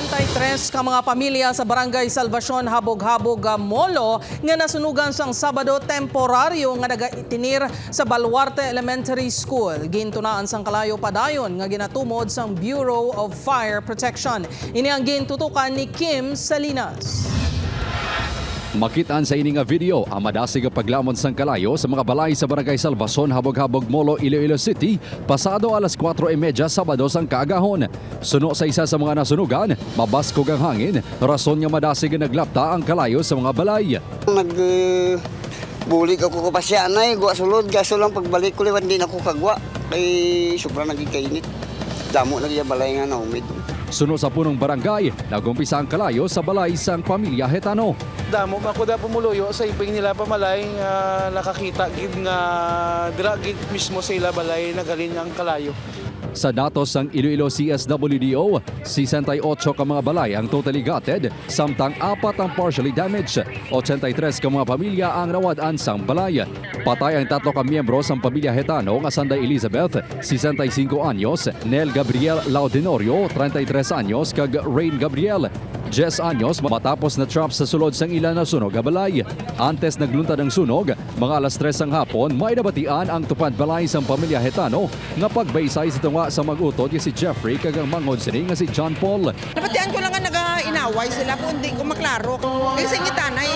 63 ka mga pamilya sa Barangay Salvacion, Habog-Habog, Molo nga nasunugan sang Sabado temporaryo nga nagaitinir sa Baluarte Elementary School. Gintunaan sang kalayo padayon nga ginatumod sang Bureau of Fire Protection. Ini ang gintutukan ni Kim Salinas. Makitaan sa ini nga video ang madasig nga paglamon sang kalayo sa mga balay sa Barangay Salvacion, Habog-Habog, Molo, Iloilo City pasado alas 4:30 Sabado sang kaagahon. Suno sa isa sa mga nasunugan, mabaskog ang hangin, rason nga madasig nga naglapta ang kalayo sa mga balay. Bulig ako kapasya na guwa sulod, gaso lang pagbalik ko liwan din ako kagwa. Kay sobrang nagikainit. Damo lagi balay nga na umid. Suno sa punong barangay, nagumpisa ang kalayo sa balay sang pamilya Hetano. Damo ako da pumuluyo sa ibing nila pamalay nga nakakita gid nga dira gid mismo sa ila balay nagalin ang kalayo. Sa datos ng Iloilo CSWDO, 68 ka mga balay ang totally gutted, samtang 4 ang partially damaged. 83 ka mga pamilya ang nawad-an sang balay. Patay ang 3 ka miyembro sang pamilya Hetano nga Sanday Elizabeth, 65 anyos, Nel Gabriel Laudenorio, 33 anyos, kag Rain Gabriel, 10 anyos matapos na trap sa sulod sang ilan na sunog nga balay. Antes nagluntad ang sunog, mga alas 3 ang hapon, may nabatian ang tupad balay sang pamilya Hetano nga pagbaysay sa tunga sa mag-utod si Jeffrey kag ang mangod sini nga si John Paul. Napatian ko lang nga nag-inaway sila kung hindi ko maklaro. Kasi ngitanay.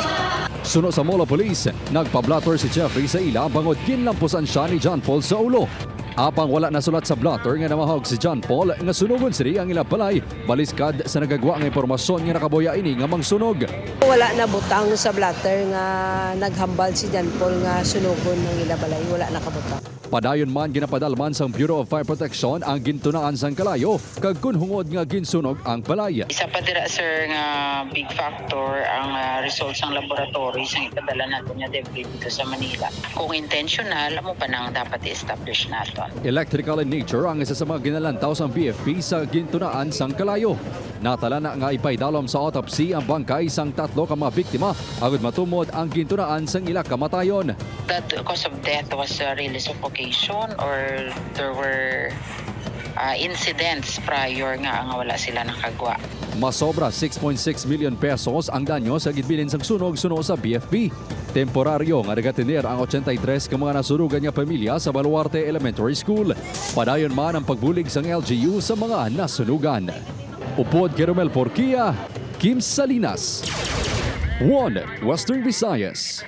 Suno sa Molo Police, nagpa-blotter si Jeffrey sa ila bangod ginlampusan siya ni John Paul sa ulo. Apang wala nasulat sa blotter nga namahog si John Paul nga sunugon siri ang ilang balay, baliskad sa nagagwa nga impormasyon nga nakaboya ini nga mangsunog. Wala na butang sa blatter nga naghambal si John Paul nga sunugon ng ilabalay, wala na kabutang. Padayon man ginapadalman sang Bureau of Fire Protection ang gintunaan sang kalayo kag kun hungod nga ginsunog ang balay. Isa pa dira sir nga big factor ang results ng laboratory sang ipadala nato nga debris dito sa Manila. Kung intentional amo pa nang dapat i-establish naton. Electrical in nature ang isa sa mga ginalantaw sang BFP sa gintunaan sang kalayo. Natala na nga ipaidalom sa autopsy ang bangkay sang 3 ka mga biktima agud matumod ang gintunaan sang ila kamatayon. That cause of death was really suffocation or there were incidents prior nga wala sila nakagwa. Masobra 6.6 million pesos ang danyo sa gidbilin sang sunog suno sa BFP. Temporaryo nga nagatinir ang 83 ka mga nasurugan nga pamilya sa Baluarte Elementary School. Padayon man ang pagbulig sang LGU sa mga nasunugan. Upod kay Romel Porquia, Kim Salinas, 1 Western Visayas.